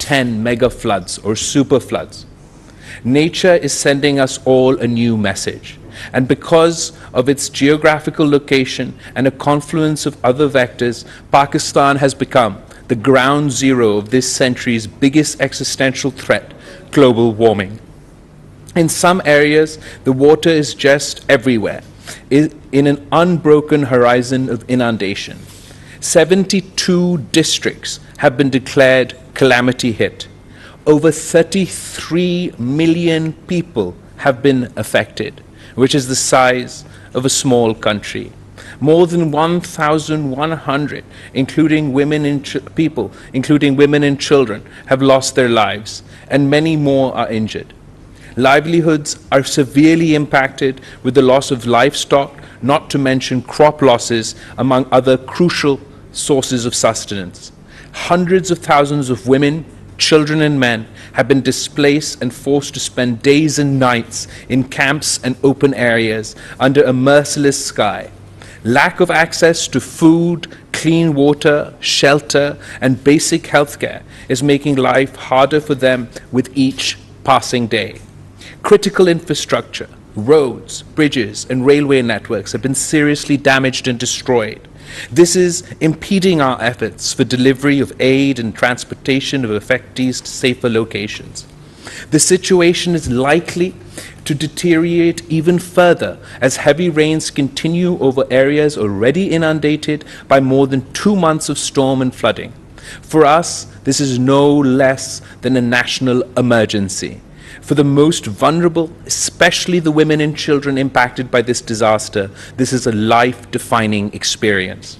10 mega floods or super floods. Nature is sending us all a new message. And because of its geographical location and a confluence of other vectors, Pakistan has become the ground zero of this century's biggest existential threat, global warming. In some areas, the water is just everywhere, in an unbroken horizon of inundation. 72 districts have been declared calamity hit. Over 33 million people have been affected, which is the size of a small country. More than 1,100, including women and children, have lost their lives, and many more are injured. Livelihoods are severely impacted with the loss of livestock, not to mention crop losses, among other crucial sources of sustenance. Hundreds of thousands of women, children and men have been displaced and forced to spend days and nights in camps and open areas under a merciless sky. Lack of access to food, clean water, shelter, and basic healthcare is making life harder for them with each passing day. Critical infrastructure, roads, bridges, and railway networks have been seriously damaged and destroyed. This is impeding our efforts for delivery of aid and transportation of affectees to safer locations. The situation is likely to deteriorate even further as heavy rains continue over areas already inundated by more than 2 months of storm and flooding. For us, this is no less than a national emergency. For the most vulnerable, especially the women and children impacted by this disaster, this is a life-defining experience.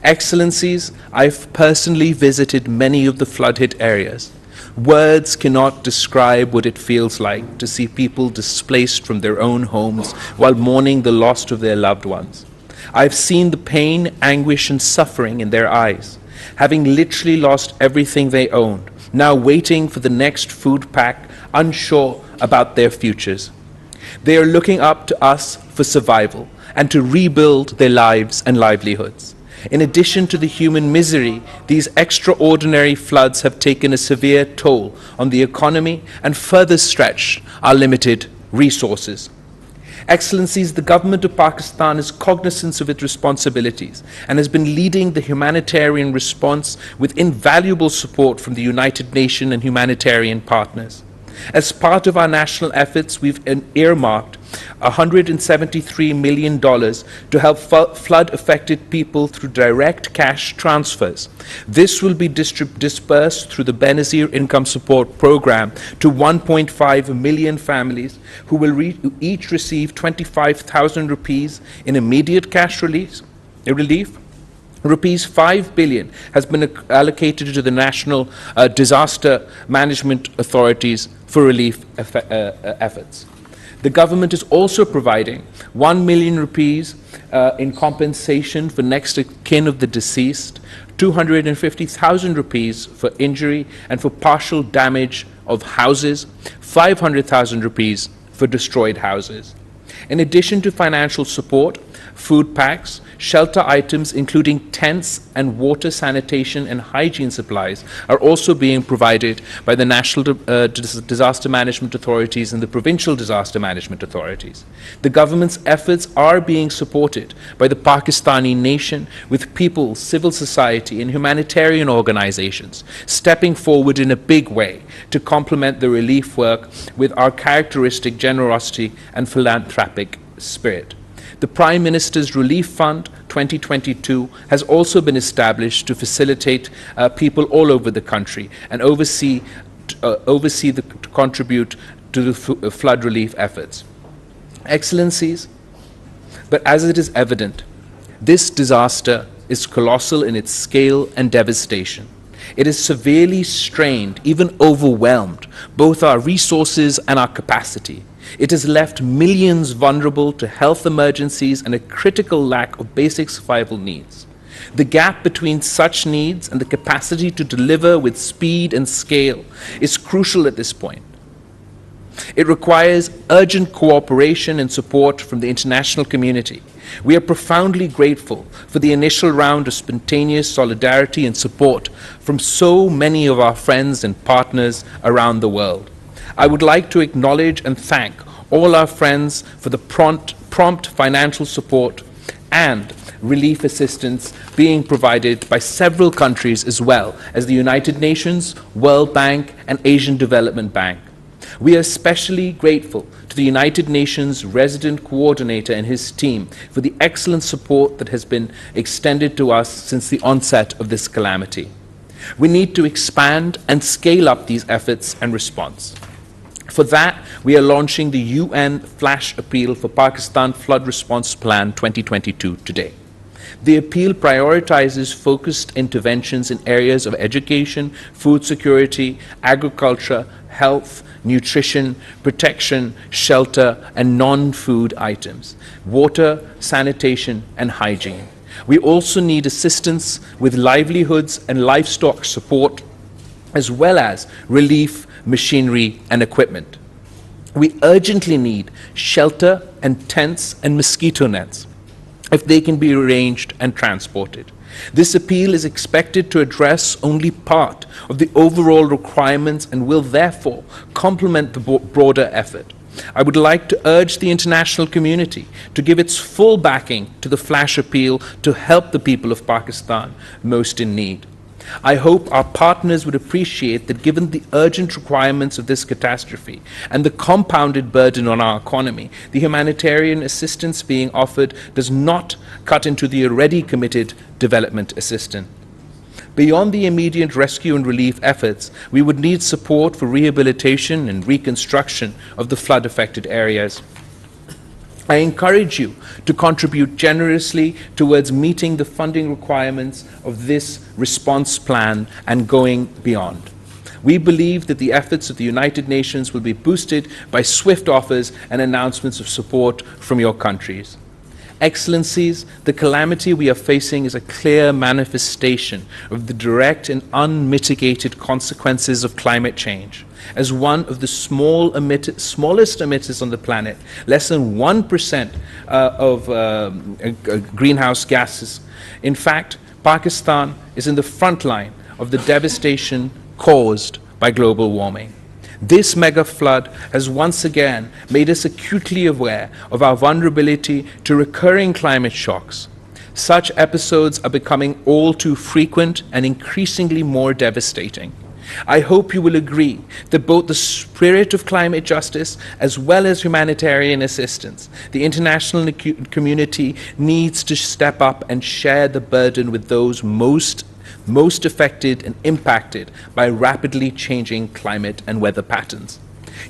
Excellencies, I've personally visited many of the flood-hit areas. Words cannot describe what it feels like to see people displaced from their own homes while mourning the loss of their loved ones. I've seen the pain, anguish, and suffering in their eyes, having literally lost everything they owned, now waiting for the next food pack, unsure about their futures. They are looking up to us for survival and to rebuild their lives and livelihoods. In addition to the human misery, these extraordinary floods have taken a severe toll on the economy and further stretched our limited resources. Excellencies, the government of Pakistan is cognizant of its responsibilities and has been leading the humanitarian response with invaluable support from the United Nations and humanitarian partners. As part of our national efforts, we've earmarked $173 million to help flood-affected people through direct cash transfers. This will be dispersed through the Benazir Income Support Program to 1.5 million families who will each receive 25,000 rupees in immediate cash relief. Rupees 5 billion has been allocated to the National Disaster Management Authorities for relief efforts. The government is also providing 1 million rupees in compensation for next of kin of the deceased, 250,000 rupees for injury and for partial damage of houses, 500,000 rupees for destroyed houses. In addition to financial support, food packs, shelter items including tents and water, sanitation and hygiene supplies are also being provided by the National Disaster Management Authorities and the Provincial Disaster Management Authorities. The government's efforts are being supported by the Pakistani nation, with people, civil society and humanitarian organizations stepping forward in a big way to complement the relief work with our characteristic generosity and philanthropic spirit. The Prime Minister's Relief Fund 2022 has also been established to facilitate people all over the country and to contribute to the flood relief efforts. Excellencies, but as it is evident, this disaster is colossal in its scale and devastation. It has severely strained, even overwhelmed, both our resources and our capacity. It has left millions vulnerable to health emergencies and a critical lack of basic survival needs. The gap between such needs and the capacity to deliver with speed and scale is crucial at this point. It requires urgent cooperation and support from the international community. We are profoundly grateful for the initial round of spontaneous solidarity and support from so many of our friends and partners around the world. I would like to acknowledge and thank all our friends for the prompt financial support and relief assistance being provided by several countries as well as the United Nations, World Bank, and Asian Development Bank. We are especially grateful to the United Nations resident coordinator and his team for the excellent support that has been extended to us since the onset of this calamity. We need to expand and scale up these efforts and response. For that, we are launching the UN Flash Appeal for Pakistan Flood Response Plan 2022 today. The appeal prioritizes focused interventions in areas of education, food security, agriculture, health, nutrition, protection, shelter, and non-food items, water, sanitation, and hygiene. We also need assistance with livelihoods and livestock support, as well as relief, machinery, and equipment. We urgently need shelter and tents and mosquito nets, if they can be arranged and transported. This appeal is expected to address only part of the overall requirements and will therefore complement the broader effort. I would like to urge the international community to give its full backing to the Flash Appeal to help the people of Pakistan most in need. I hope our partners would appreciate that given the urgent requirements of this catastrophe and the compounded burden on our economy, the humanitarian assistance being offered does not cut into the already committed development assistance. Beyond the immediate rescue and relief efforts, we would need support for rehabilitation and reconstruction of the flood-affected areas. I encourage you to contribute generously towards meeting the funding requirements of this response plan and going beyond. We believe that the efforts of the United Nations will be boosted by swift offers and announcements of support from your countries. Excellencies, the calamity we are facing is a clear manifestation of the direct and unmitigated consequences of climate change. As one of the smallest emitters on the planet, less than 1% of greenhouse gases. In fact, Pakistan is in the front line of the devastation caused by global warming. This mega flood has once again made us acutely aware of our vulnerability to recurring climate shocks. Such episodes are becoming all too frequent and increasingly more devastating. I hope you will agree that both the spirit of climate justice as well as humanitarian assistance, the international community needs to step up and share the burden with those most affected and impacted by rapidly changing climate and weather patterns.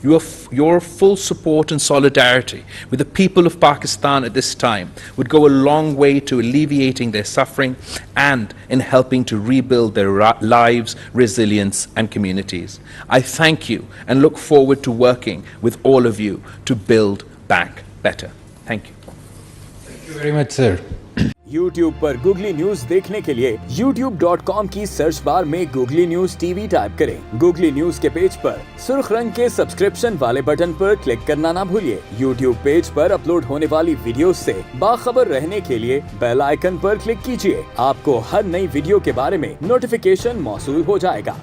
Your full support and solidarity with the people of Pakistan at this time would go a long way to alleviating their suffering and in helping to rebuild their lives, resilience, and communities. I thank you and look forward to working with all of you to build back better. Thank you. Thank you very much, sir. YouTube पर Googly news देखने के लिए youtube.com की search bar में Googly news TV type करें। Googly news के page पर सुर्ख रंग के सब्सक्रिप्शन वाले बटन पर क्लिक करना ना भूलिए। YouTube पेज पर अपलोड होने वाली वीडियोस से बाखबर रहने के लिए बेल आइकन पर क्लिक कीजिए। आपको हर नई वीडियो के बारे में नोटिफिकेशन मौसूल हो जाएगा।